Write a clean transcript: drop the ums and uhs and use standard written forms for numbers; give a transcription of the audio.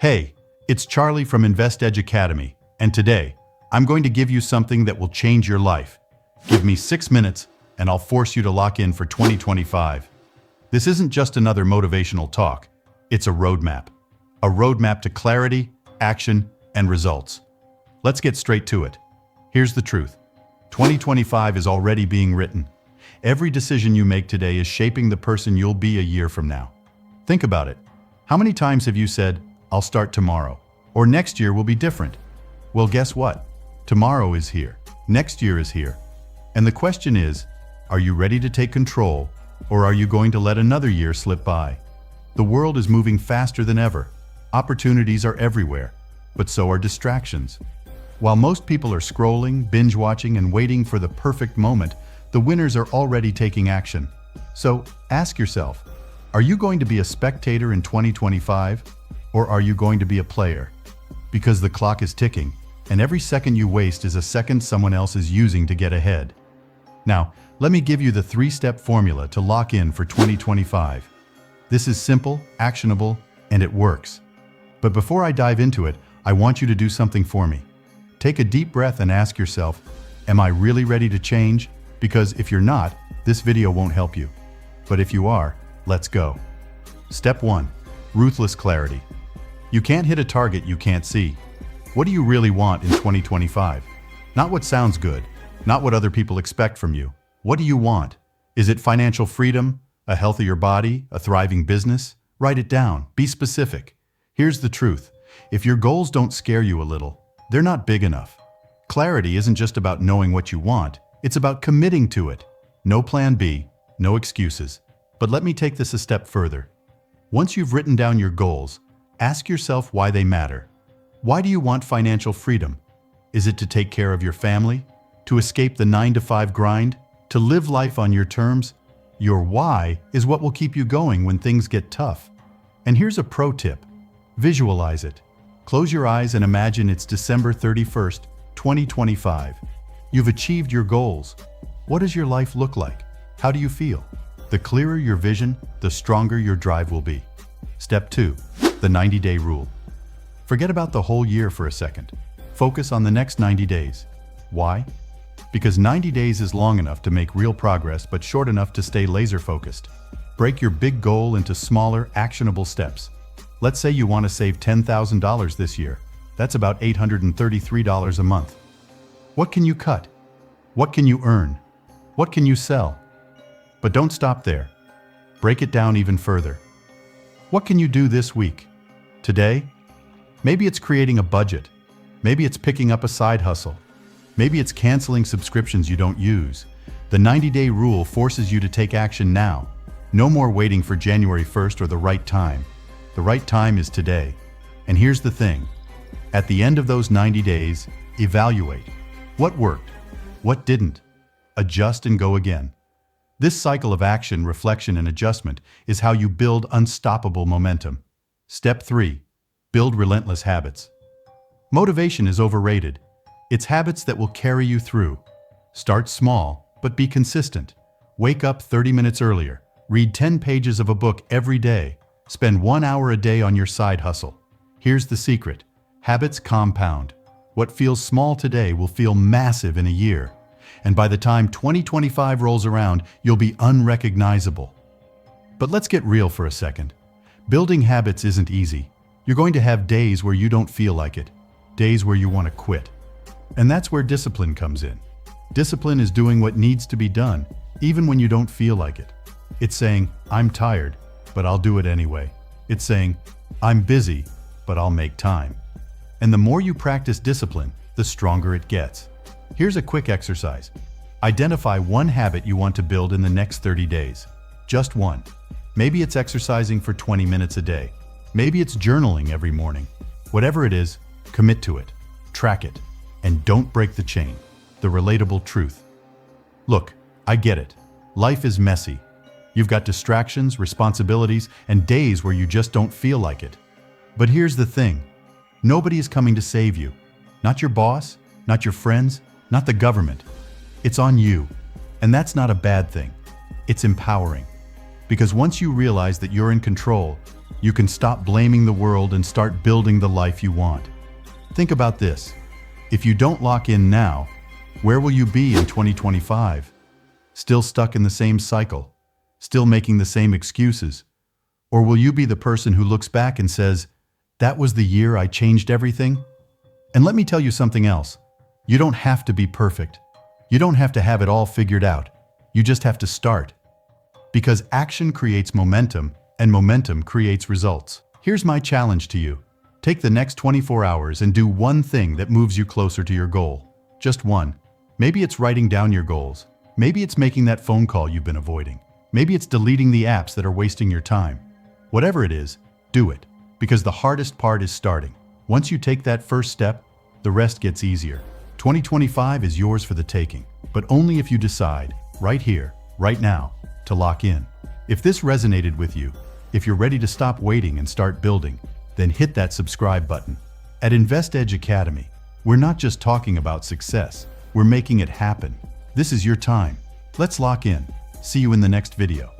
Hey, it's Charlie from Invest Edge Academy, and today, I'm going to give you something that will change your life. Give me 6 minutes, and I'll force you to lock in for 2025. This isn't just another motivational talk. It's a roadmap. A roadmap to clarity, action, and results. Let's get straight to it. Here's the truth. 2025 is already being written. Every decision you make today is shaping the person you'll be a year from now. Think about it. How many times have you said, "I'll start tomorrow," or "next year will be different"? Well, guess what? Tomorrow is here. Next year is here. And the question is, are you ready to take control, or are you going to let another year slip by? The world is moving faster than ever. Opportunities are everywhere, but so are distractions. While most people are scrolling, binge-watching, and waiting for the perfect moment, the winners are already taking action. So, ask yourself, are you going to be a spectator in 2025, or are you going to be a player? Because the clock is ticking, and every second you waste is a second someone else is using to get ahead. Now, let me give you the 3-step formula to lock in for 2025. This is simple, actionable, and it works. But before I dive into it, I want you to do something for me. Take a deep breath and ask yourself, am I really ready to change? Because if you're not, this video won't help you. But if you are, let's go. Step 1. Ruthless clarity. You can't hit a target you can't see. What do you really want in 2025? Not what sounds good, not what other people expect from you. What do you want? Is it financial freedom, a healthier body, a thriving business? Write it down. Be specific. Here's the truth. If your goals don't scare you a little, they're not big enough. Clarity isn't just about knowing what you want, it's about committing to it. No plan B, no excuses. But let me take this a step further. Once you've written down your goals, ask yourself why they matter. Why do you want financial freedom? Is it to take care of your family? To escape the 9-to-5 grind? To live life on your terms? Your why is what will keep you going when things get tough. And here's a pro tip. Visualize it. Close your eyes and imagine it's December 31st, 2025. You've achieved your goals. What does your life look like? How do you feel? The clearer your vision, the stronger your drive will be. Step 2. The 90-day rule. Forget about the whole year for a second. Focus on the next 90 days. Why? Because 90 days is long enough to make real progress, but short enough to stay laser-focused. Break your big goal into smaller, actionable steps. Let's say you want to save $10,000 this year. That's about $833 a month. What can you cut? What can you earn? What can you sell? But don't stop there. Break it down even further. What can you do this week? Today? Maybe it's creating a budget. Maybe it's picking up a side hustle. Maybe it's canceling subscriptions you don't use. The 90-day rule forces you to take action now. No more waiting for January 1st or the right time. The right time is today. And here's the thing. At the end of those 90 days, evaluate. What worked? What didn't? Adjust and go again. This cycle of action, reflection, and adjustment is how you build unstoppable momentum. Step 3. Build relentless habits. Motivation is overrated. It's habits that will carry you through. Start small, but be consistent. Wake up 30 minutes earlier. Read 10 pages of a book every day. Spend 1 hour a day on your side hustle. Here's the secret. Habits compound. What feels small today will feel massive in a year. And by the time 2025 rolls around, you'll be unrecognizable. But let's get real for a second. Building habits isn't easy. You're going to have days where you don't feel like it. Days where you want to quit. And that's where discipline comes in. Discipline is doing what needs to be done, even when you don't feel like it. It's saying, I'm tired, but I'll do it anyway. It's saying, I'm busy, but I'll make time. And the more you practice discipline, the stronger it gets. Here's a quick exercise. Identify one habit you want to build in the next 30 days. Just one. Maybe it's exercising for 20 minutes a day. Maybe it's journaling every morning. Whatever it is, commit to it. Track it. And don't break the chain. The relatable truth. Look, I get it. Life is messy. You've got distractions, responsibilities, and days where you just don't feel like it. But here's the thing. Nobody is coming to save you. Not your boss, not your friends, not the government. It's on you. And that's not a bad thing. It's empowering. Because once you realize that you're in control, You can stop blaming the world and start building the life you want. Think about this. If you don't lock in now, where will you be in 2025? Still stuck in the same cycle? Still making the same excuses? Or will you be the person who looks back and says, "That was the year I changed everything"? And let me tell you something else. You don't have to be perfect. You don't have to have it all figured out. You just have to start. Because action creates momentum, and momentum creates results. Here's my challenge to you. Take the next 24 hours and do one thing that moves you closer to your goal. Just one. Maybe it's writing down your goals. Maybe it's making that phone call you've been avoiding. Maybe it's deleting the apps that are wasting your time. Whatever it is, do it. Because the hardest part is starting. Once you take that first step, the rest gets easier. 2025 is yours for the taking, but only if you decide, right here, right now, to lock in. If this resonated with you, if you're ready to stop waiting and start building, then hit that subscribe button. At InvestEdge Academy, we're not just talking about success, we're making it happen. This is your time. Let's lock in. See you in the next video.